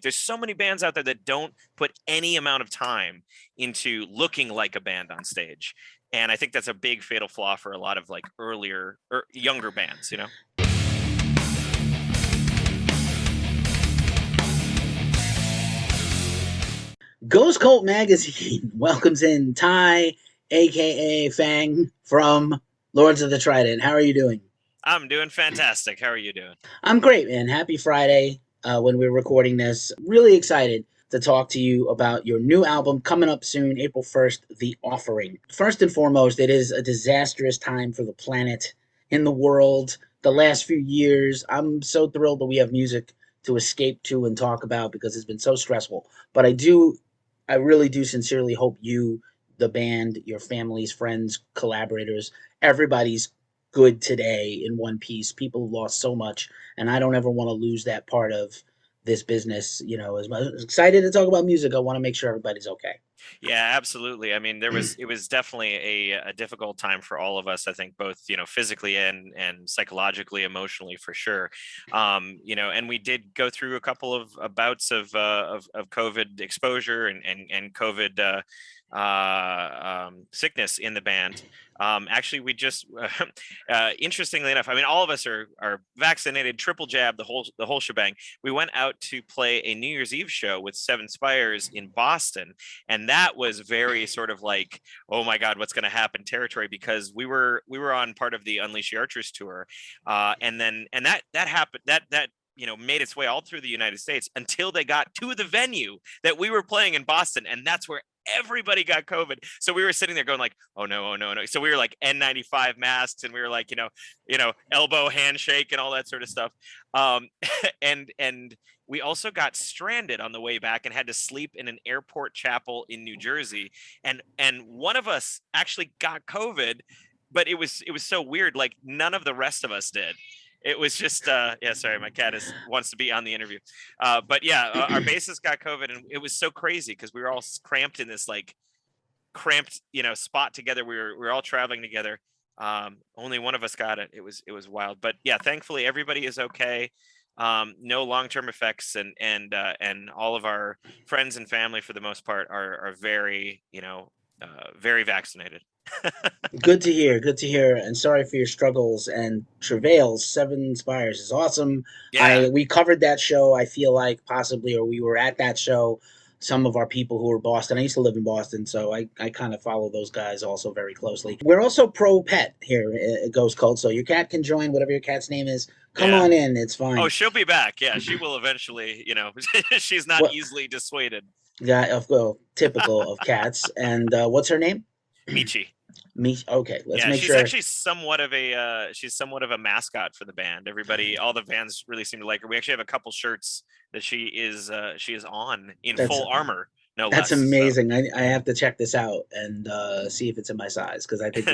There's so many bands out there that don't put any amount of time into looking like a band on stage. And I think that's a big fatal flaw for a lot of like earlier or younger bands, you know? Ghost Cult Magazine welcomes in Ty, aka Fang from Lords of the Trident. How are you doing? I'm doing fantastic. How are you doing? I'm great, man. Happy Friday when we're recording this. Really excited to talk to you about your new album coming up soon, April 1st, The Offering. First and foremost, it is a disastrous time for the planet, in the world, the last few years. I'm so thrilled that we have music to escape to and talk about because it's been so stressful. But I really do sincerely hope you, the band, your families, friends, collaborators, everybody's good today in one piece. People have lost so much, and I don't ever want to lose that part of this business. As much as excited to talk about music, I want to make sure everybody's okay. Yeah, absolutely. I mean, it was definitely a difficult time for all of us. I think both, physically and psychologically, emotionally, for sure. And we did go through a couple of bouts of COVID exposure and COVID sickness in the band. Actually, we just interestingly enough, I mean, all of us are vaccinated, triple jab, the whole shebang. We went out to play a New Year's Eve show with Seven Spires in Boston, and that was very sort of like, oh my God, what's going to happen territory, because we were on part of the Unleash the Archers tour, and that happened, that made its way all through the United States until they got to the venue that we were playing in Boston, and that's where everybody got COVID. So we were sitting there going like, oh no, oh no, no. So we were like N95 masks, and we were like, elbow handshake and all that sort of stuff. And we also got stranded on the way back and had to sleep in an airport chapel in New Jersey. And one of us actually got COVID, but it was so weird. Like none of the rest of us did. It was just yeah, sorry, my cat wants to be on the interview. But yeah, our bassist got COVID, and it was so crazy because we were all cramped in this like cramped spot together. We were all traveling together. Only one of us got it. It was wild. But yeah, thankfully everybody is okay. No long-term effects, and all of our friends and family for the most part are very very vaccinated. Good to hear. Good to hear. And sorry for your struggles and travails. Seven Spires is awesome. Yeah. I We covered that show. I feel like possibly, or we were at that show. Some of our people who were Boston. I used to live in Boston, so I kind of follow those guys also very closely. We're also pro pet here at Ghost Cult, so your cat can join whatever your cat's name is. Come Yeah. on in. It's Oh, fine. she'll be back. Yeah, she will eventually. She's not What? easily dissuaded. Yeah, well, typical of cats. And what's her name? Michi. Me. Okay, let's Yeah, make she's sure. actually somewhat of a mascot for the band. Everybody, all the fans really seem to like her. We actually have a couple shirts that she is on in That's full armor, no That's less. So amazing. I have to check this out and see if it's in my size because I think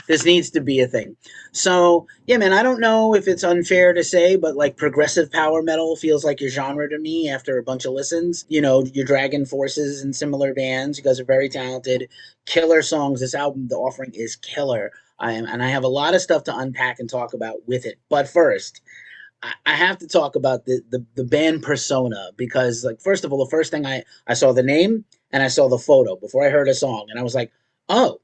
this needs to be a thing. So yeah, man. I don't know if it's unfair to say, but like progressive power metal feels like your genre to me after a bunch of listens. Your Dragon Forces and similar bands. You guys are very talented. Killer songs. This album, The Offering, is killer. And I have a lot of stuff to unpack and talk about with it. But first, I have to talk about the band persona because, like, first of all, the first thing I saw the name and I saw the photo before I heard a song, and I was like, oh,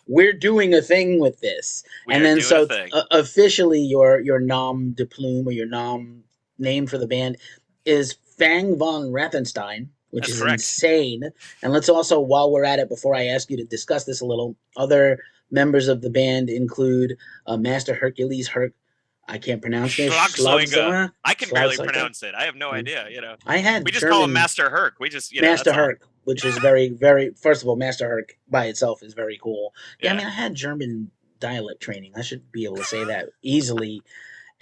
we're doing a thing with this. we And are then doing a so thing. officially, your nom de plume or your nom name for the band is Fang VonWrathenstein, which That's is correct. insane. And let's also, while we're at it, before I ask you to discuss this a little, other members of the band include Master Hercules, Herc. I can't pronounce this. Schlagzeuger. Schlagzeuger? I can barely Schlagzeuger? pronounce it. I have no Mm. idea. I We had just call him German Master Herc. We just, Master that's all. Herc, which is very, very, first of all, Master Herc by itself is very cool. Yeah, I Yeah. mean, I had German dialect training. I should be able to say that easily.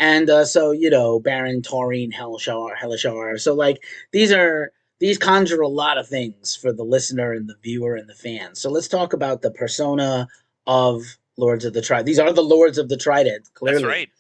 And so, Baron, Taurean, Helleshaar. So, like, these conjure a lot of things for the listener and the viewer and the fan. So let's talk about the persona of Lords of the Trident. These are the Lords of the Trident, That's clearly. right.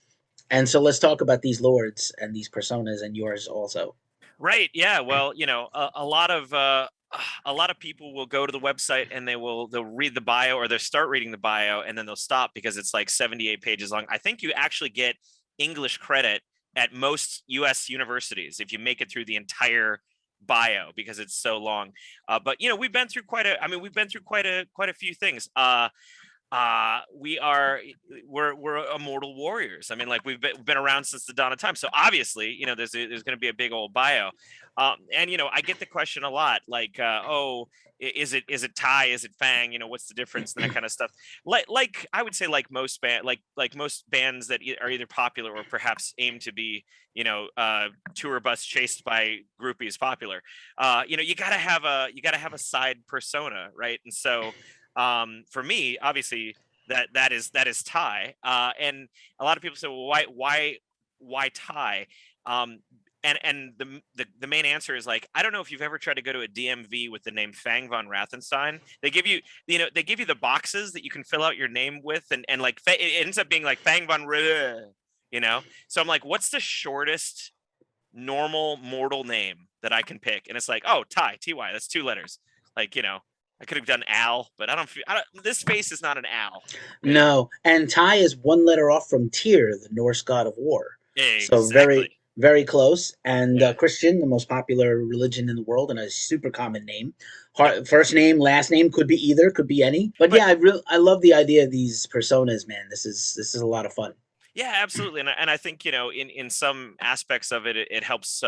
And so let's talk about these lords and these personas and yours also. Right. Yeah. Well, a lot of people will go to the website and they'll read the bio, or they'll start reading the bio and then they'll stop because it's like 78 pages long. I think you actually get English credit at most US universities if you make it through the entire bio, because it's so long. But you know, we've been through quite a few things. We're immortal warriors. I mean, like we've been around since the dawn of time. So obviously, you know, there's going to be a big old bio. And you know, I get the question a lot, like, oh, is it Ty? Is it Fang? You know, what's the difference and that kind of stuff. Like I would say, like most most bands that are either popular or perhaps aim to be, you know, tour bus chased by groupies popular. You know, you gotta have a side persona, right? And so for me, obviously, that is Ty. And a lot of people say, well, why Ty? And the main answer is, like, I don't know if you've ever tried to go to a DMV with the name Fang VonWrathenstein. They give you, you know, they give you the boxes that you can fill out your name with, and like it ends up being like Fang Von, you know. So I'm like, what's the shortest normal mortal name that I can pick? And it's like, oh, Ty, Ty. That's 2 letters. Like, you know, I could have done Al, but I don't feel. This space is not an Al. You know? No, and Ty is 1 letter off from Tyr, the Norse god of war. So Exactly. very, very close. And Yeah. Christian, the most popular religion in the world, and a super common name. Yep. First name, last name could be either, could be any. But yeah, I love the idea of these personas, man. This is a lot of fun. Yeah, absolutely. And I think, you know, in some aspects of it, it helps.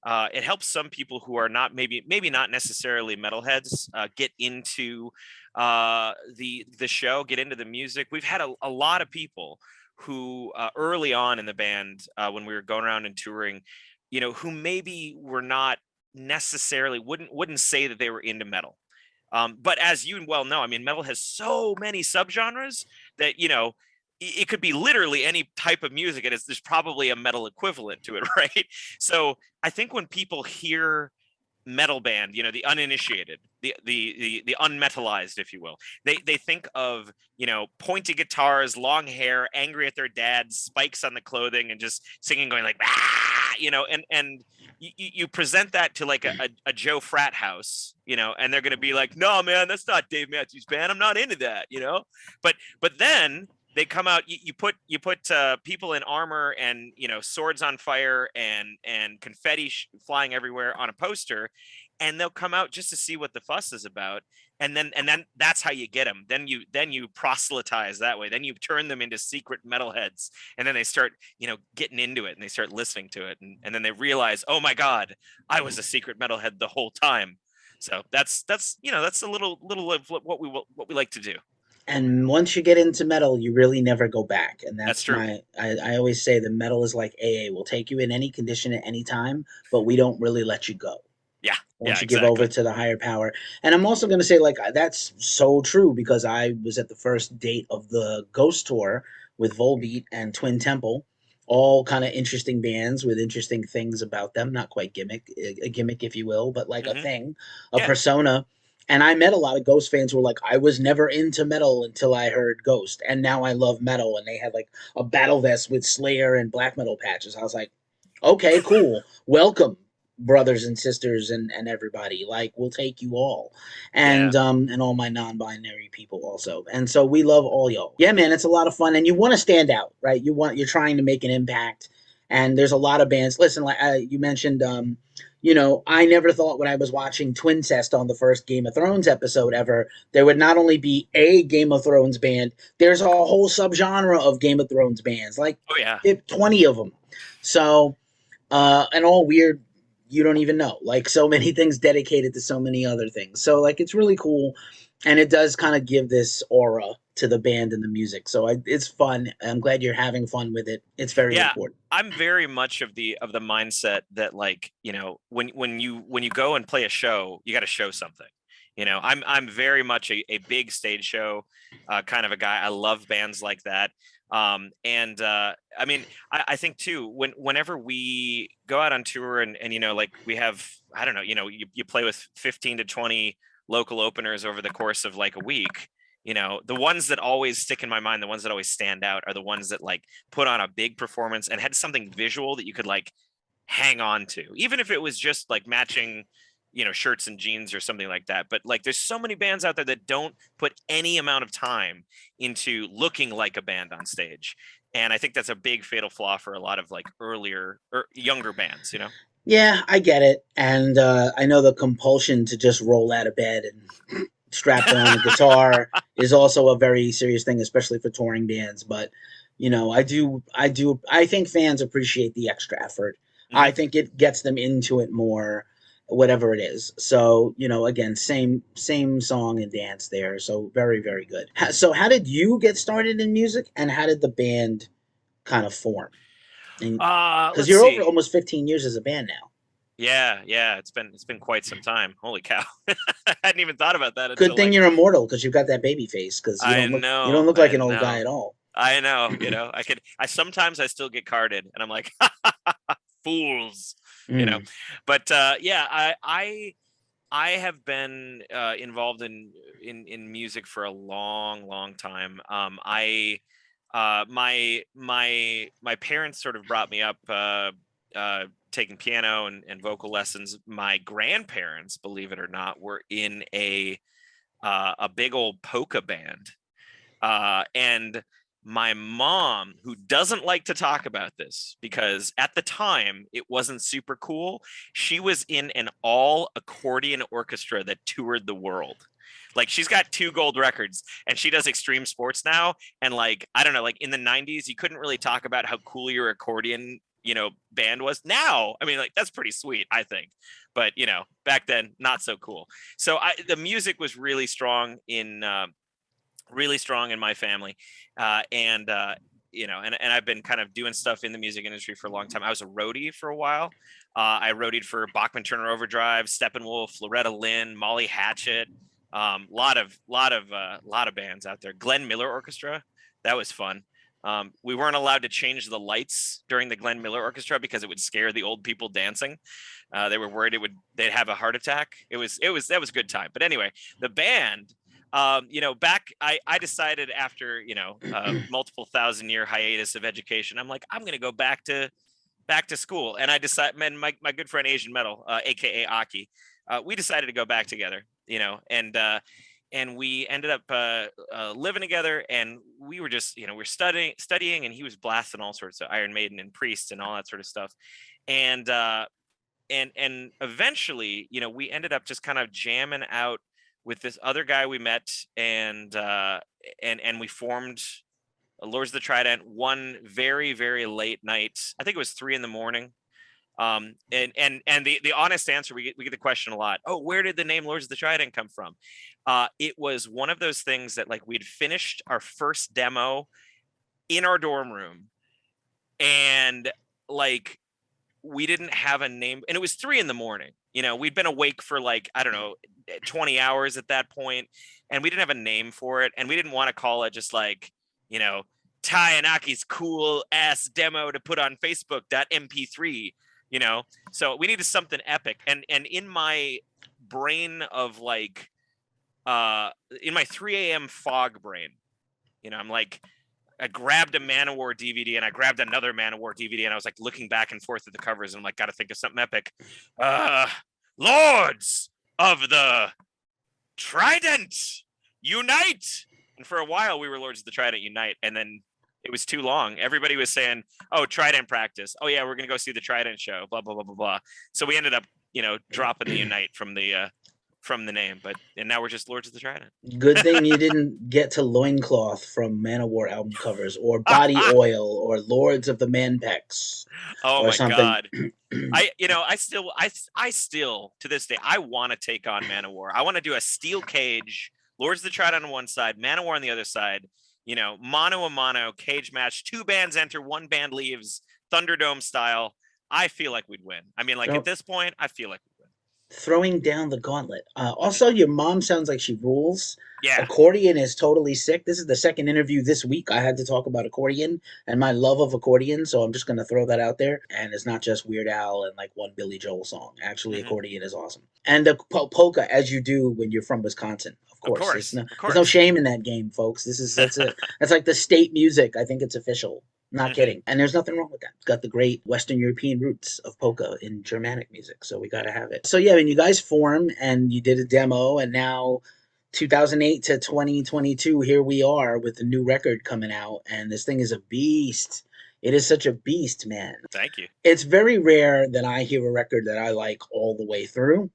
It helps some people who are not maybe not necessarily metalheads get into the show, get into the music. We've had a lot of people who early on in the band, when we were going around and touring, you know, who maybe were not necessarily wouldn't say that they were into metal. But as you well know, I mean, metal has so many subgenres that, you know, it could be literally any type of music, and there's probably a metal equivalent to it, right? So I think when people hear metal band, you know, the uninitiated, the unmetalized, if you will, they think of, you know, pointy guitars, long hair, angry at their dad, spikes on the clothing, and just singing, going like, ah, you know, and you present that to like a Joe frat house, you know, and they're gonna be like, no, man, that's not Dave Matthews Band. I'm not into that, you know. But then they come out. You put people in armor and, you know, swords on fire and confetti flying everywhere on a poster, and they'll come out just to see what the fuss is about. And then that's how you get them. Then you proselytize that way. Then you turn them into secret metalheads, and then they start, you know, getting into it, and they start listening to it, and then they realize, oh my God, I was a secret metalhead the whole time. So that's you know, that's a little of what we like to do. And once you get into metal, you really never go back. And That's that's true. I always say the metal is like AA. We'll take you in any condition at any time, but we don't really let you go Yeah. Yeah. once you give over Exactly. to the higher power. And I'm also going to say, like, that's so true because I was at the first date of the Ghost Tour with Volbeat and Twin Temple, all kind of interesting bands with interesting things about them. Not quite a gimmick, if you will, but like a Hmm. thing, a Yeah. persona. And I met a lot of Ghost fans who were like, I was never into metal until I heard Ghost, and now I love metal. And they had like a battle vest with Slayer and black metal patches. I was like, okay, cool, welcome, brothers and sisters, and everybody. Like, we'll take you all, Yeah. and all my non-binary people also. And so we love all y'all. Yeah, man, it's a lot of fun, and you want to stand out, right? You're trying to make an impact, and there's a lot of bands. Listen, like you mentioned, you know, I never thought when I was watching Twincest on the first Game of Thrones episode ever, there would not only be a Game of Thrones band, there's a whole subgenre of Game of Thrones bands, like Oh yeah. 20 of them. So, and all weird, you don't even know. Like, so many things dedicated to so many other things. So, like, it's really cool. And it does kind of give this aura to the band and the music. So it's fun. I'm glad you're having fun with it. It's very Yeah. important. I'm very much of the mindset that, like, you know, when you go and play a show, you got to show something. You know, I'm very much a big stage show kind of a guy. I love bands like that. And I mean, I think too, whenever we go out on tour and you know, like we have, I don't know, you know, you play with 15 to 20 local openers over the course of like a week. You know, the ones that always stick in my mind, the ones that always stand out, are the ones that like put on a big performance and had something visual that you could like hang on to, even if it was just like matching, you know, shirts and jeans or something like that. But like, there's so many bands out there that don't put any amount of time into looking like a band on stage. And I think that's a big fatal flaw for a lot of like earlier or younger bands, you know? Yeah, I get it. And I know the compulsion to just roll out of bed and strap on a guitar is also a very serious thing, especially for touring bands. But, you know, I think fans appreciate the extra effort. I Hmm. think it gets them into it more, whatever it is. So, you know, again, same song and dance there. So very, very good. So how did you get started in music, and how did the band kind of form? Because Let's you're over see. almost 15 years as a band now. Yeah, it's been quite some time. Holy cow. I hadn't even thought about that Good until thing like you're immortal because you've got that baby face. Because I you don't know, look like I an old guy know. at all. I know, I sometimes I still get carded and I'm like fools, you know. Mm. But yeah, I have been involved in music for a long time. I my parents sort of brought me up taking piano and vocal lessons. My grandparents, believe it or not, were in a big old polka band, and my mom, who doesn't like to talk about this because at the time it wasn't super cool, she was in an all accordion orchestra that toured the world. Like she's got 2 gold records and she does extreme sports now. And like, I don't know, like in the 90s, you couldn't really talk about how cool your accordion, band was. Now, I mean, like that's pretty sweet, I think. But back then, not so cool. So the music was really strong in my family, and and I've been kind of doing stuff in the music industry for a long time. I was a roadie for a while. I roadied for Bachman Turner Overdrive, Steppenwolf, Loretta Lynn, Molly Hatchet. Lot of bands out there. Glenn Miller Orchestra, that was fun. We weren't allowed to change the lights during the Glenn Miller Orchestra because it would scare the old people dancing. They were worried they'd have a heart attack. That was a good time. But anyway, the band, back I decided after multiple 1,000-year hiatus of education, I'm like, I'm going to go back to school. And I decided, man, my good friend Asian Metal, aka Aki, we decided to go back together, and we ended up living together, and we were just we're studying, and he was blasting all sorts of Iron Maiden and Priest and all that sort of stuff. And eventually, we ended up just kind of jamming out with this other guy we met, and we formed Lords of the Trident one very, very late night. I think it was 3 a.m. And the honest answer, we get the question a lot. Oh, where did the name Lords of the Trident come from? It was one of those things that like we'd finished our first demo in our dorm room, and like we didn't have a name, and it was 3 a.m. We'd been awake for like, I don't know, 20 hours at that point, and we didn't have a name for it, and we didn't want to call it just like, Ty and Aki's cool ass demo to put on Facebook.mp3, so we needed something epic. And in my brain of like in my 3 a.m. fog brain, I'm like, I grabbed a Manowar DVD and I grabbed another Manowar DVD, and I was like looking back and forth at the covers, and I'm like, got to think of something epic. Lords of the Trident Unite. And for a while we were Lords of the Trident Unite, and then it was too long. Everybody was saying, oh, Trident practice. Oh yeah, we're going to go see the Trident show, blah, blah, blah, blah, blah. So we ended up, dropping the Unite from the name, and now we're just Lords of the Trident. Good thing you didn't get to Loincloth from Manowar album covers, or Body Oil, or Lords of the Manpex, Oh or my something. God. I still to this day, I want to take on Manowar. I want to do a steel cage, Lords of the Trident on one side, Manowar on the other side, mano a mano cage match. 2 bands enter, 1 band leaves, Thunderdome style. I feel like we'd win. I mean, like at this point, I feel like we'd win. Throwing down the gauntlet. Mhm. Also, your mom sounds like she rules. Yeah. Accordion is totally sick. This is the second interview this week I had to talk about accordion and my love of accordion, so I'm just going to throw that out there. And it's not just Weird Al and like one Billy Joel song. Actually, Hmm. accordion is awesome. And the polka, as you do when you're from Wisconsin, of Of course. course. Of There's no course. shame in that game, folks. That's like the state music. I think it's official. Not Hmm. kidding. And there's nothing wrong with that. It's got the great Western European roots of polka in Germanic music, so we got to have it. So yeah, I mean, you guys form and you did a demo, and now 2008 to 2022, here we are with the new record coming out, and this thing is a beast. It is such a beast, man. Thank you. It's very rare that I hear a record that I like all the way through.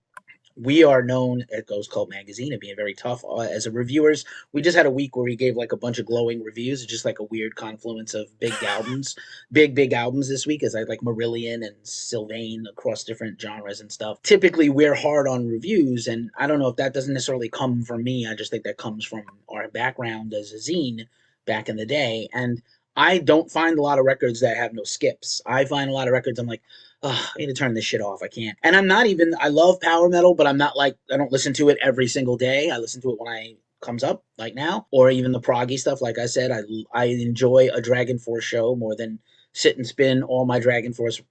We are known at Ghost Cult Magazine and being very tough as a reviewers. We just had a week where we gave like a bunch of glowing reviews. It's just like a weird confluence of big albums, big albums this week, as I like Marillion and Sylvain across different genres and stuff. Typically, we're hard on reviews, and I don't know if that doesn't necessarily come from me. I just think that comes from our background as a zine back in the day. And I don't find a lot of records that have no skips. I find a lot of records I'm like, oh, I need to turn this shit off. I can't. And I'm not even, I love power metal, but I'm not like, I don't listen to it every single day. I listen to it when it comes up, like now, or even the proggy stuff. Like I said, I enjoy a Dragon Force show more than sit and spin all my Dragon Force,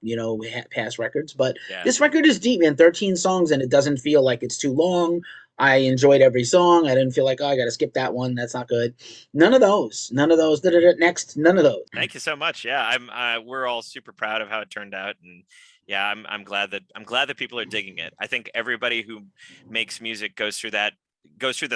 past records. But Yeah. this record is deep, man. 13 songs, and it doesn't feel like it's too long. I enjoyed every song. I didn't feel like, oh, I got to skip that one. That's not good. None of those. Next. None of those. Thank you so much. Yeah, we're all super proud of how it turned out, and yeah, I'm glad that people are digging it. I think everybody who makes music goes through the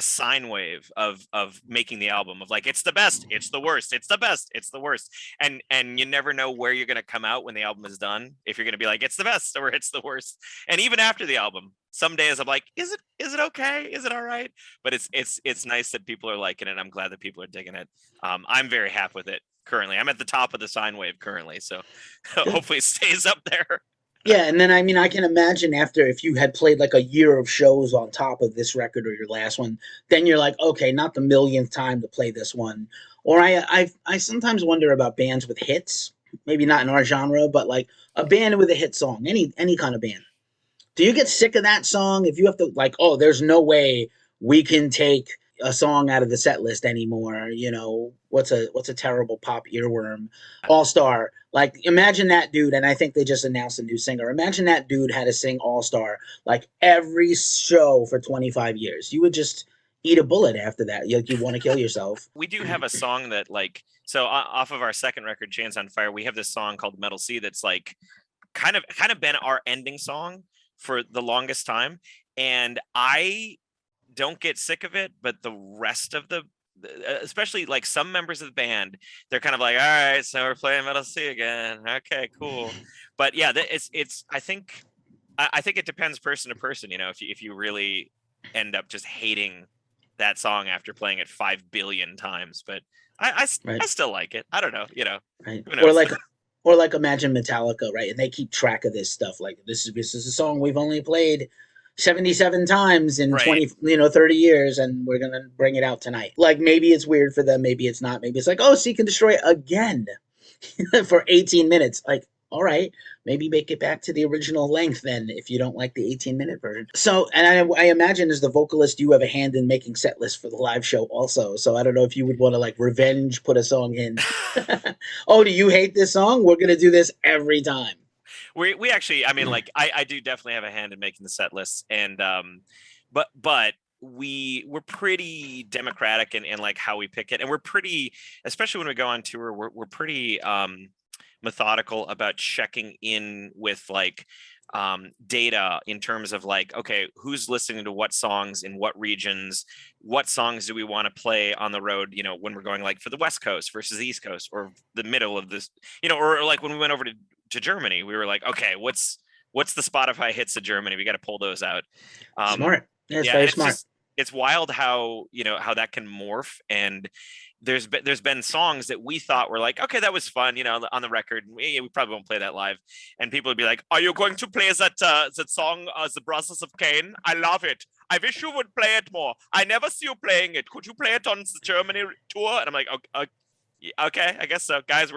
sine wave of making the album of like, it's the best, it's the worst, it's the best, it's the worst, and you never know where you're going to come out when the album is done, if you're going to be like, it's the best or it's the worst. And even after the album, some days I'm like, is it okay, is it all right? But it's nice that people are liking it. I'm glad that people are digging it. I'm very happy with it currently. I'm at the top of the sine wave currently, so hopefully it stays up there. Yeah, and then I mean, I can imagine after, if you had played like a year of shows on top of this record or your last one, then you're like, okay, not the millionth time to play this one. Or I sometimes wonder about bands with hits, maybe not in our genre, but like a band with a hit song, any kind of band. Do you get sick of that song if you have to like, oh, there's no way we can take a song out of the set list anymore? What's a terrible pop earworm? All Star. Like, imagine that dude, and I think they just announced a new singer. Imagine that dude had to sing All Star like every show for 25 years. You would just eat a bullet after that. You want to kill yourself. We do have a song that off of our second record, Chance on Fire, we have this song called Metal Sea that's like kind of been our ending song for the longest time, and I don't get sick of it, but the rest of especially like some members of the band, they're kind of like, all right, so we're playing Metal Sea again, okay, cool. But yeah, it's I think it depends person to person, if you really end up just hating that song after playing it 5 billion times. But I still like it. I don't know, right. Who knows? Or like imagine Metallica, right? And they keep track of this stuff. Like this is a song we've only played 77 times in Right. 30 years, and we're gonna bring it out tonight. Like, maybe it's weird for them, maybe it's not. Maybe it's like, oh, Seek and Destroy again for 18 minutes. Like, all right, maybe make it back to the original length then, if you don't like the 18-minute version. So, and I imagine as the vocalist, you have a hand in making set lists for the live show also. So I don't know if you would want to like revenge put a song in. Oh, do you hate this song? We're gonna do this every time. We actually, I mean, like I do definitely have a hand in making the set lists, and but we're pretty democratic in like how we pick it, and we're pretty, especially when we go on tour, we're pretty methodical about checking in with like data in terms of like, okay, who's listening to what songs in what regions, what songs do we want to play on the road, when we're going like for the West Coast versus the East Coast or the middle of this, or like when we went over to Germany, we were like, okay, what's the Spotify hits of Germany? We got to pull those out. Smart. Yeah, it's yeah, very it's smart. it's wild how how that can morph. And there's been songs that we thought were like, okay, that was fun, on the record. We probably won't play that live. And people would be like, are you going to play that song, The Brothers of Cain? I love it. I wish you would play it more. I never see you playing it. Could you play it on the Germany tour? And I'm like, okay, I guess so. Guys,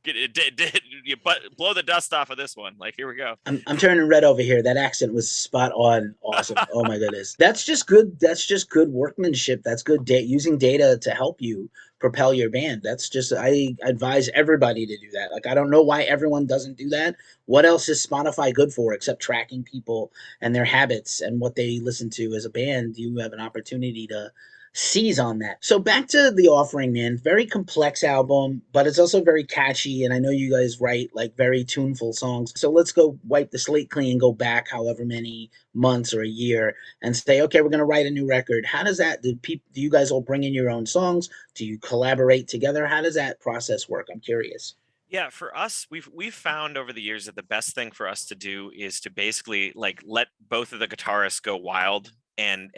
you blow the dust off of this one. Like, here we go. I'm turning red over here. That accent was spot on. Awesome. Oh my goodness. That's just good. That's just good workmanship. That's good using data to help you propel your band. That's just, I advise everybody to do that. Like, I don't know why everyone doesn't do that. What else is Spotify good for except tracking people and their habits and what they listen to as a band? You have an opportunity to seize on that. So back to The Offering, man. Very complex album, but it's also very catchy. And I know you guys write like very tuneful songs. So let's go wipe the slate clean, go back however many months or a year, and say, okay, we're going to write a new record. How does that? Do you guys all bring in your own songs? Do you collaborate together? How does that process work? I'm curious. Yeah, for us, we've found over the years that the best thing for us to do is to basically like let both of the guitarists go wild and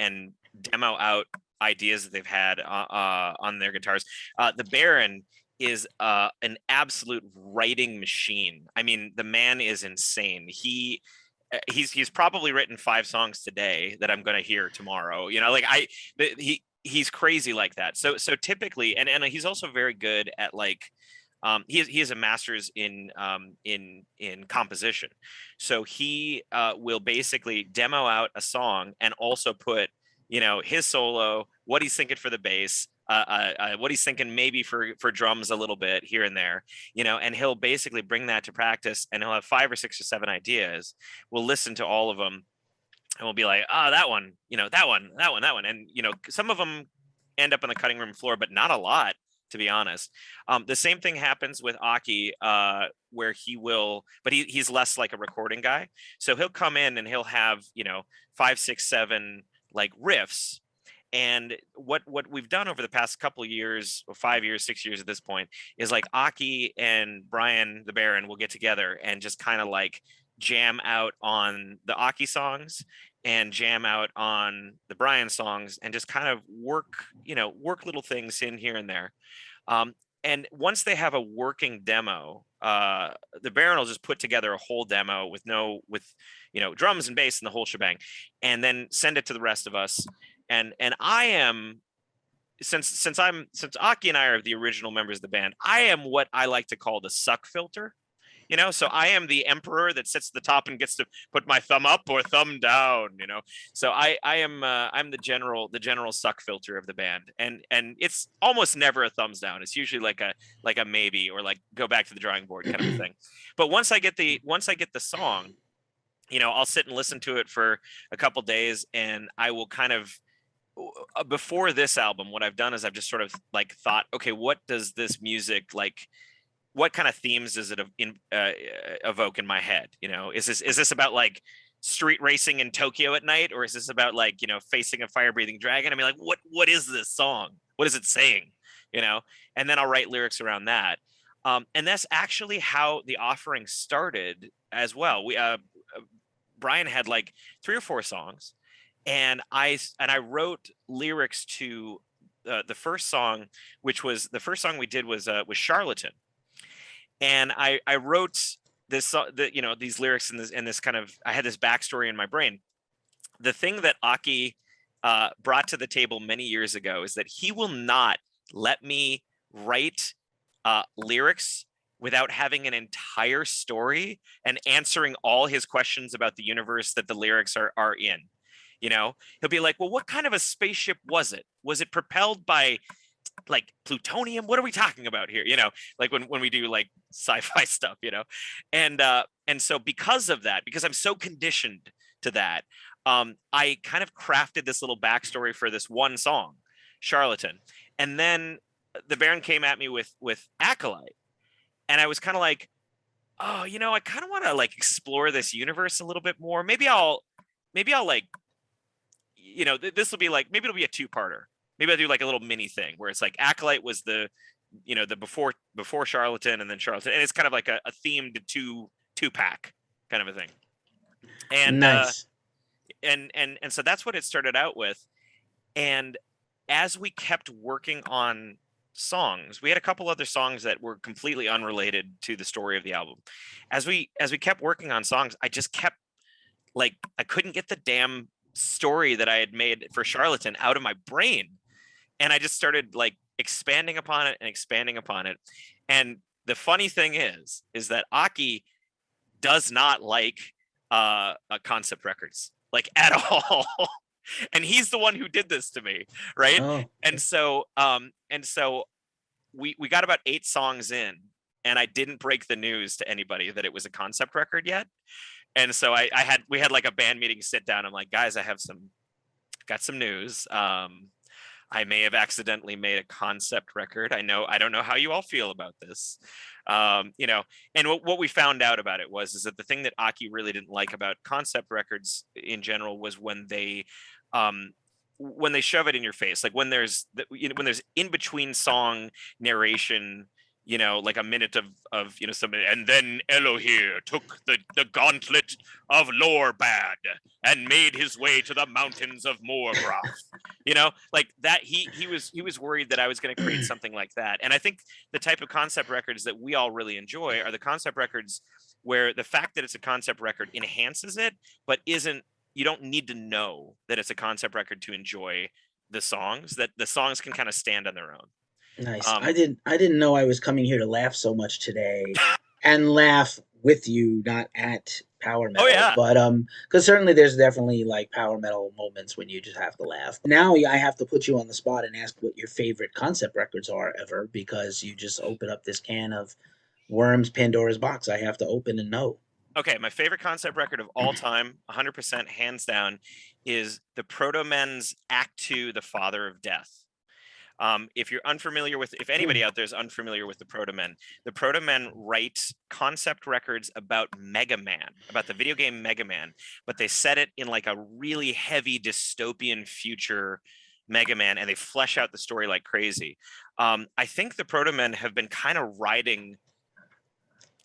demo out ideas that they've had on their guitars. The Baron is an absolute writing machine. I mean, the man is insane. He's probably written 5 songs today that I'm going to hear tomorrow. You know, like he's crazy like that. So typically, and he's also very good at like he has a master's in composition, so he will basically demo out a song and also put his solo, what he's thinking for the bass, what he's thinking maybe for drums a little bit here and there, and he'll basically bring that to practice, and he'll have 5 or 6 or 7 ideas. We'll listen to all of them and we'll be like, that one, that one, and some of them end up on the cutting room floor, but not a lot, to be honest. The same thing happens with Aki, where he will, but he's less like a recording guy. So he'll come in and he'll have, 5, 6, 7 like riffs. And what we've done over the past couple of years, or 5 years, 6 years at this point, is like Aki and Brian the Baron will get together and just kind of like jam out on the Aki songs and jam out on the Brian songs and just kind of work little things in here and there. And once they have a working demo, the Baron will just put together a whole demo with drums and bass and the whole shebang, and then send it to the rest of us. And I am, since Aki and I are the original members of the band, I am what I like to call the suck filter. So I am the emperor that sits at the top and gets to put my thumb up or thumb down. So I'm the general suck filter of the band, and it's almost never a thumbs down. It's usually like a maybe, or like go back to the drawing board kind of a thing. But once I get the song, I'll sit and listen to it for a couple days, and I will kind of, before this album, what I've done is I've just sort of like thought, okay, what does this music like? What kind of themes does it evoke in my head? Is this about like street racing in Tokyo at night, or is this about like facing a fire breathing dragon? I mean, like what is this song? What is it saying? And then I'll write lyrics around that. And that's actually how The Offering started as well. We Brian had like 3 or 4 songs, and I wrote lyrics to the first song, which was the first song we did was Charlatan. And I wrote this, these lyrics and this kind of, I had this backstory in my brain. The thing that Aki brought to the table many years ago is that he will not let me write lyrics without having an entire story and answering all his questions about the universe that the lyrics are in. He'll be like, well, what kind of a spaceship was it? Was it propelled by like plutonium? What are we talking about here? Like when we do like sci-fi stuff, and so because of that, because I'm so conditioned to that, I kind of crafted this little backstory for this one song, Charlatan. And then the Baron came at me with Acolyte, and I was kind of like, oh, I kind of want to like explore this universe a little bit more. Maybe I'll like, this will be like, maybe it'll be a 2-parter. Maybe I'll do like a little mini thing where it's like Acolyte was the before Charlatan, and then Charlatan, and it's kind of like a themed two-pack kind of a thing. And nice. And so that's what it started out with. And as we kept working on songs, we had a couple other songs that were completely unrelated to the story of the album. As we kept working on songs, I just kept like, I couldn't get the damn story that I had made for Charlatan out of my brain. And I just started like expanding upon it. And the funny thing is that Aki does not like concept records, like at all. And he's the one who did this to me, right? Oh. And so we got about 8 songs in, and I didn't break the news to anybody that it was a concept record yet. And so we had like a band meeting sit down. I'm like, guys, got some news. I may have accidentally made a concept record. I don't know how you all feel about this. You know, and what we found out about it is that the thing that Aki really didn't like about concept records in general was when they shove it in your face, like when there's when there's in between song narration, you know, like a minute of you know, somebody, and then Elohir took the gauntlet of Lorbad and made his way to the mountains of Morgrath. You know, like that. He was worried that I was going to create something like that. And I think the type of concept records that we all really enjoy are the concept records where the fact that it's a concept record enhances it, but isn't. You don't need to know that it's a concept record to enjoy the songs. That the songs can kind of stand on their own. Nice. I didn't know I was coming here to laugh so much today, and laugh with you, not at power metal. Oh yeah. But because certainly there's definitely like power metal moments when you just have to laugh. Now I have to put you on the spot and ask what your favorite concept records are ever, because you just open up this can of worms, Pandora's box. I have to open and know. Okay, my favorite concept record of all time, 100% hands down, is the Proto-Men's Act 2, The Father of Death. If you're unfamiliar with, if anybody out there is unfamiliar with the Proto-Men write concept records about Mega Man, about the video game Mega Man, but they set it in like a really heavy dystopian future Mega Man, and they flesh out the story like crazy. I think the Proto-Men have been kind of riding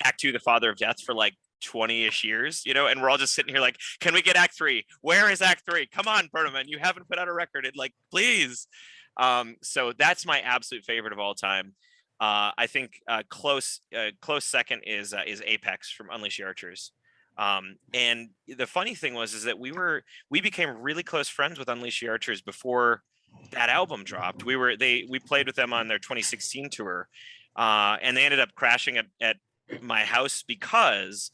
Act 2, The Father of Death for like 20-ish years, you know, and we're all just sitting here like, can we get Act 3? Where is Act 3? Come on, Proto-Men, you haven't put out a record in like, please. So that's my absolute favorite of all time. I think close second is Apex from Unleash the Archers. And the funny thing is that we became really close friends with Unleash the Archers before that album dropped. We played with them on their 2016 tour, and they ended up crashing at my house because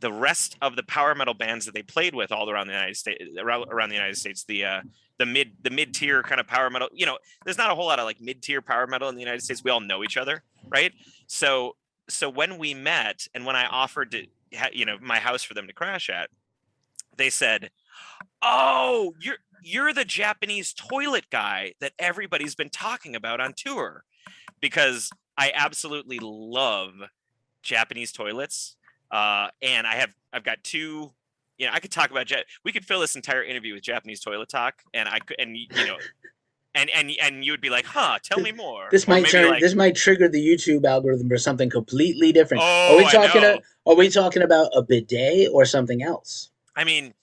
the rest of the power metal bands that they played with all around the United States, the mid-tier kind of power metal, you know, there's not a whole lot of like mid-tier power metal in the United States. We all know each other, right? So when we met and when I offered to, you know, my house for them to crash at, they said, "Oh, you're the Japanese toilet guy that everybody's been talking about on tour," because I absolutely love Japanese toilets. And I've got two, you know, I could talk about we could fill this entire interview with Japanese toilet talk, and I could, and you know, and you would be like, huh, tell me more. This might trigger the YouTube algorithm for something completely different. Oh, Are we talking about a bidet or something else? I mean,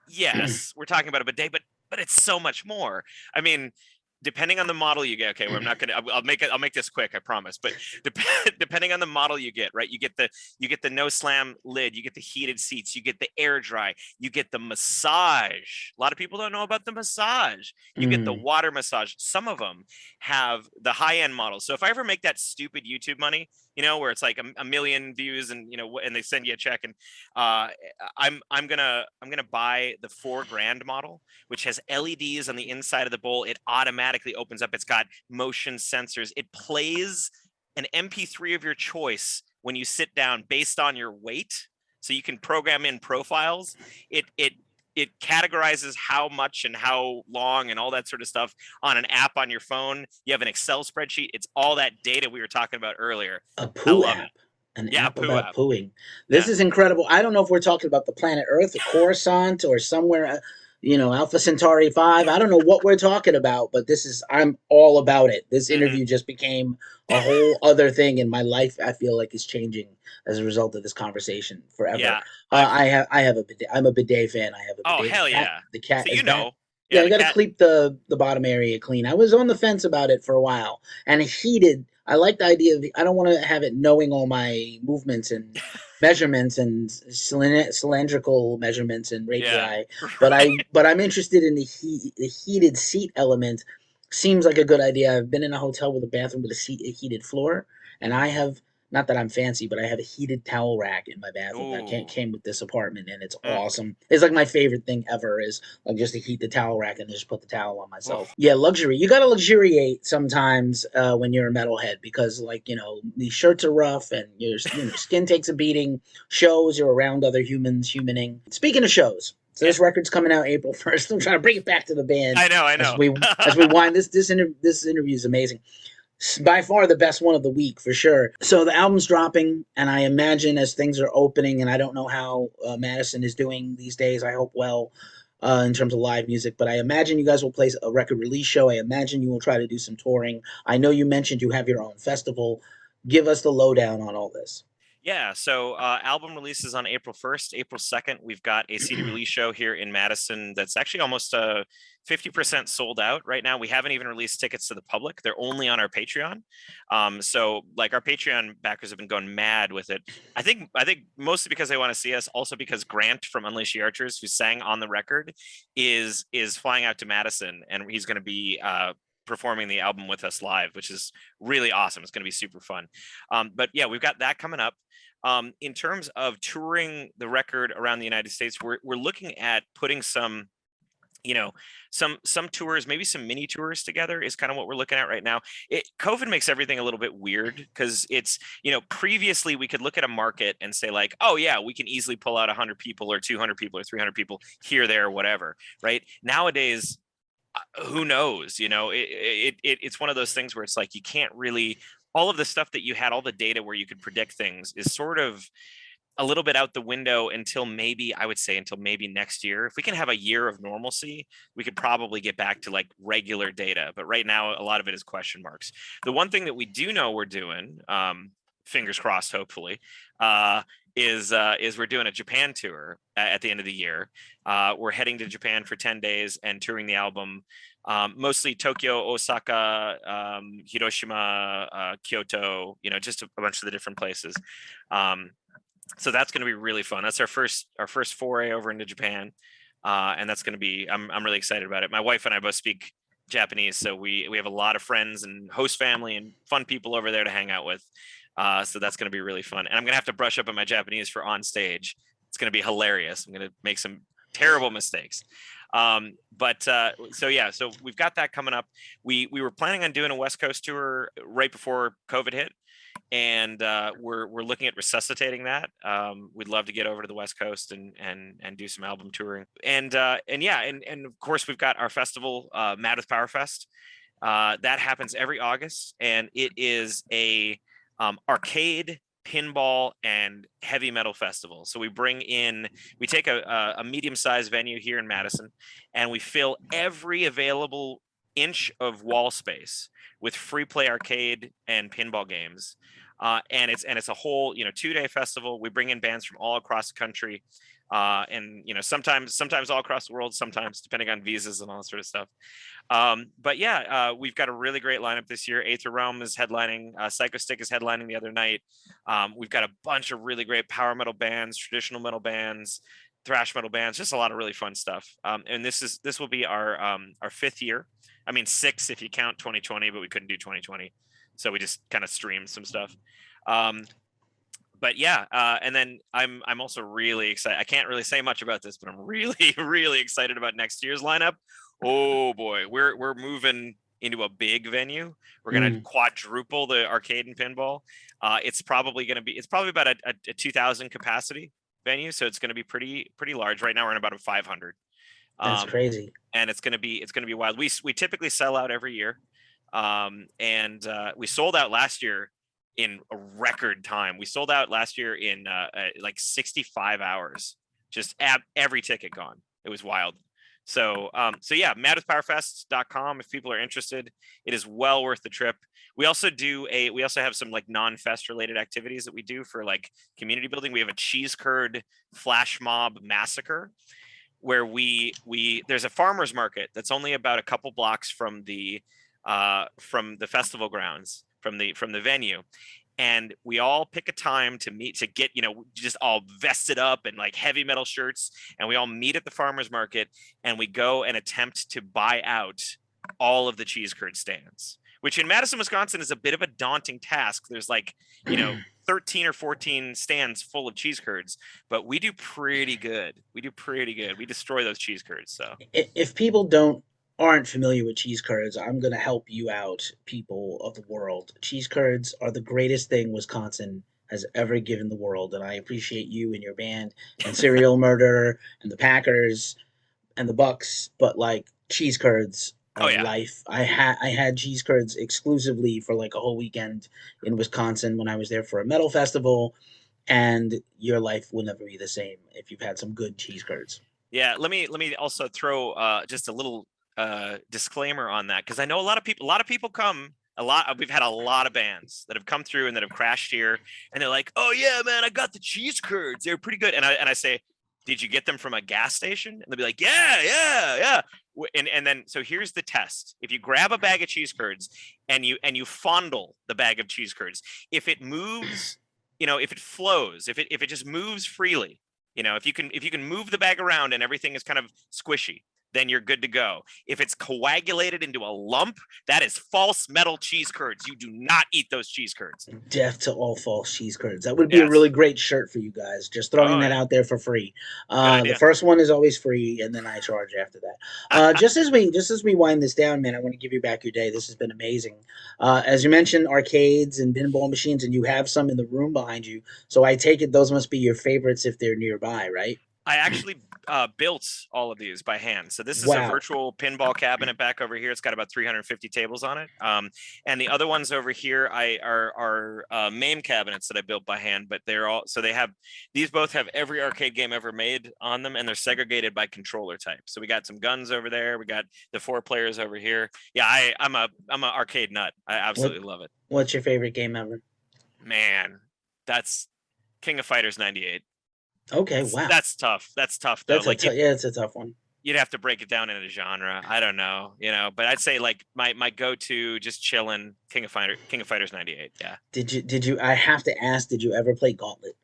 yes, we're talking about a bidet, but it's so much more. I mean, depending on the model you get, okay, well, I'll make this quick, I promise. But depending on the model you get, right? You get the no slam lid, you get the heated seats, you get the air dry, you get the massage. A lot of people don't know about the massage. You get the water massage. Some of them have the high end models. So if I ever make that stupid YouTube money, you know, where it's like a million views, and you know, and they send you a check, and I'm gonna buy the $4,000 model, which has LEDs on the inside of the bowl. It automatically opens up. It's got motion sensors. It plays an MP3 of your choice when you sit down based on your weight, so you can program in profiles. It categorizes how much and how long and all that sort of stuff on an app on your phone. You have an Excel spreadsheet. It's all that data we were talking about earlier. A poo app. An app about app. Pooing. This is incredible. I don't know if we're talking about the planet Earth or Coruscant or somewhere, you know, Alpha Centauri 5. I don't know what we're talking about, but I'm all about it. This interview just became a whole other thing in my life. I feel like is changing as a result of this conversation forever. Yeah. I have a bidet. I'm a bidet fan. I have a bidet. Oh, hell yeah. The cat so is you know. back. Yeah, I got to keep the bottom area clean. I was on the fence about it for a while, and heated. I like the idea of I don't want to have it knowing all my movements and measurements and cylindrical measurements and radii. Yeah, But right. I'm interested in the heated seat element. Seems like a good idea. I've been in a hotel with a bathroom with a heated floor, and I have, not that I'm fancy, but I have a heated towel rack in my bathroom that came with this apartment, and it's awesome. It's like my favorite thing ever is like just to heat the towel rack and just put the towel on myself. Yeah, luxury. You got to luxuriate sometimes when you're a metalhead, because like, you know, these shirts are rough and your skin takes a beating. Shows, you're around other humans, humaning. Speaking of shows, So this record's coming out April 1st. I'm trying to bring it back to the band I as know. we wind this interview is amazing. By far the best one of the week for sure. So the album's dropping, and I imagine as things are opening, and I don't know how Madison is doing these days. I hope well in terms of live music, but I imagine you guys will play a record release show. I imagine you will try to do some touring. I know you mentioned you have your own festival. Give us the lowdown on all this. Yeah, so album releases on April 1st. April 2nd, we've got a CD release show here in Madison that's actually almost 50% sold out right now. We haven't even released tickets to the public. They're only on our Patreon. So like our Patreon backers have been going mad with it. I think mostly because they want to see us, also because Grant from Unleash the Archers, who sang on the record, is flying out to Madison, and he's going to be performing the album with us live, which is really awesome. It's going to be super fun. But yeah, we've got that coming up. In terms of touring the record around the United States, we're looking at putting some, some tours, maybe some mini tours together is kind of what we're looking at right now. COVID makes everything a little bit weird because it's, previously we could look at a market and say like, oh yeah, we can easily pull out 100 people or 200 people or 300 people here, there, whatever. Right nowadays, who knows? It's one of those things where it's like you can't really, all of the stuff that you had, all the data where you could predict things is sort of a little bit out the window until maybe next year. If we can have a year of normalcy, we could probably get back to like regular data. But right now, a lot of it is question marks. The one thing that we do know we're doing, fingers crossed, hopefully, is we're doing a Japan tour at the end of the year. We're heading to Japan for 10 days and touring the album, mostly Tokyo, Osaka, Hiroshima, Kyoto, just a bunch of the different places. So that's going to be really fun. That's our first foray over into Japan. And that's going to be, I'm really excited about it. My wife and I both speak Japanese, so we have a lot of friends and host family and fun people over there to hang out with. So that's going to be really fun. And I'm going to have to brush up on my Japanese for on stage. It's going to be hilarious. I'm going to make some terrible mistakes. So we've got that coming up. We were planning on doing a West Coast tour right before COVID hit. And we're looking at resuscitating that. We'd love to get over to the West Coast and do some album touring. And of course we've got our festival, Mad with Power Fest. That happens every August, and it is a arcade, pinball, and heavy metal festival. So we take a medium-sized venue here in Madison, and we fill every available inch of wall space with free play arcade and pinball games. And it's a whole 2-day festival. We bring in bands from all across the country, and sometimes all across the world, sometimes depending on visas and all that sort of stuff. We've got a really great lineup this year. Aether Realm is headlining. Psychostick is headlining the other night. We've got a bunch of really great power metal bands, traditional metal bands, thrash metal bands, just a lot of really fun stuff. And this will be our 5th year. I mean 6 if you count 2020, but we couldn't do 2020, so we just kind of streamed some stuff. And then I'm also really excited. I can't really say much about this, but I'm really really excited about next year's lineup. Oh boy, we're moving into a big venue. We're going to quadruple the arcade and pinball. It's probably about a 2,000 capacity venue, so it's going to be pretty large. Right now we're in about a 500. That's crazy. And it's going to be wild. We typically sell out every year. And we sold out last year in a record time. We sold out last year in like 65 hours, just every ticket gone. It was wild. So madwithpowerfest.com if people are interested. It is well worth the trip. We also have some like non-fest related activities that we do for like community building. We have a cheese curd flash mob massacre where there's a farmer's market that's only about a couple blocks from the festival grounds, from the venue. And we all pick a time to meet, to get, just all vested up in like heavy metal shirts. And we all meet at the farmer's market and we go and attempt to buy out all of the cheese curd stands, which in Madison, Wisconsin is a bit of a daunting task. There's like, 13 or 14 stands full of cheese curds, but we do pretty good. We destroy those cheese curds. So if people aren't familiar with cheese curds, I'm going to help you out, people of the world. Cheese curds are the greatest thing Wisconsin has ever given the world, and I appreciate you and your band and Serial Murder and the Packers and the Bucks, but like cheese curds Oh are yeah. life. I had cheese curds exclusively for like a whole weekend in Wisconsin when I was there for a metal festival, and your life will never be the same if you've had some good cheese curds. Yeah, let me also throw just a little disclaimer on that, because I know a lot of people come a lot. We've had a lot of bands that have come through and that have crashed here, and they're like, "Oh yeah, man, I got the cheese curds. They're pretty good." And I say, "Did you get them from a gas station?" And they'll be like, "Yeah, yeah, yeah." And then so here's the test: if you grab a bag of cheese curds and you fondle the bag of cheese curds, if it moves, if it flows, if it just moves freely, if you can move the bag around and everything is kind of squishy, then you're good to go. If it's coagulated into a lump, that is false metal cheese curds. You do not eat those cheese curds. Death to all false cheese curds. That would be a really Yes. great shirt for you guys. Just throwing Oh that yeah. out there for free. Good The idea. first one is always free, and then I charge after that. Just as we wind this down, man, I want to give you back your day. This has been amazing. As you mentioned, arcades and pinball machines, and you have some in the room behind you. So I take it those must be your favorites if they're nearby, right? I actually built all of these by hand. So this is a Wow. virtual pinball cabinet back over here. It's got about 350 tables on it. And the other ones over here are MAME cabinets that I built by hand, but these both have every arcade game ever made on them, and they're segregated by controller type. So we got some guns over there. We got the 4 players over here. Yeah, I'm an arcade nut. I What absolutely love it. What's your favorite game ever? Man, that's King of Fighters 98. Okay, That's wow. that's tough. That's tough though. Like Yeah, it's a tough one. you'd have to break it down into genre. I don't know, but I'd say like my go-to just chilling King of Fighters 98. Yeah. Did you? I have to ask. Did you ever play Gauntlet?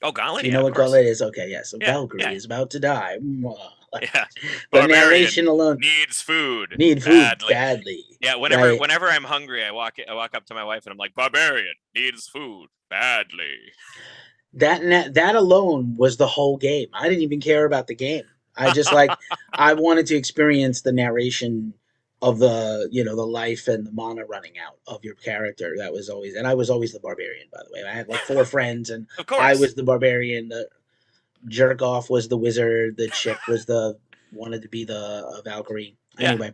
Oh, Do Gauntlet, you yeah, know of what course. Gauntlet is? Okay, yeah. So Yeah, Valkyrie yeah, is about to die. Mwah. yeah. The Barbarian narration alone. needs food Need food badly. badly. Yeah, whenever Right. whenever I'm hungry, I walk up to my wife and I'm like, Barbarian needs food badly. That alone was the whole game. I didn't even care about the game. I just like I wanted to experience the narration of the life and the mana running out of your character. That was always, and I was always the barbarian, by the way. I had like 4 friends, and Of I course. was the barbarian. The jerk off was the wizard. The chick was the wanted to be the Valkyrie. Yeah. Anyway,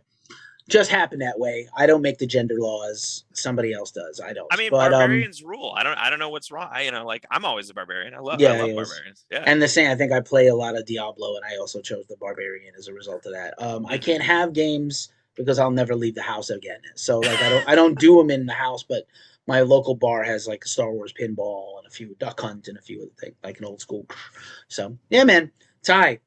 just happened that way. I don't make the gender laws. Somebody else does. I I don't. mean, But barbarians rule. I don't know what's wrong. Like I'm always a barbarian. I yeah, love it was. barbarians. Yeah. And the same. I think I play a lot of Diablo, and I also chose the barbarian as a result of that. I Hmm. can't have games because I'll never leave the house again. So like I don't do them in the house, but my local bar has like a Star Wars pinball and a few Duck Hunt and a few other things, like an old school. So yeah, man. Ty,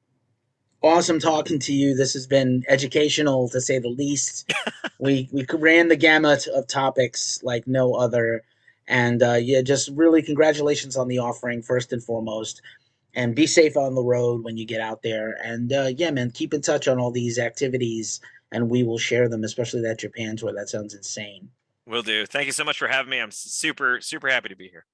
awesome talking to you. This has been educational to say the least. We ran the gamut of topics like no other, and yeah, just really congratulations on the offering first and foremost, and be safe on the road when you get out there. And yeah, man, keep in touch on all these activities, and we will share them, especially that Japan tour. That sounds insane. Will do. Thank you so much for having me. I'm super, super happy to be here.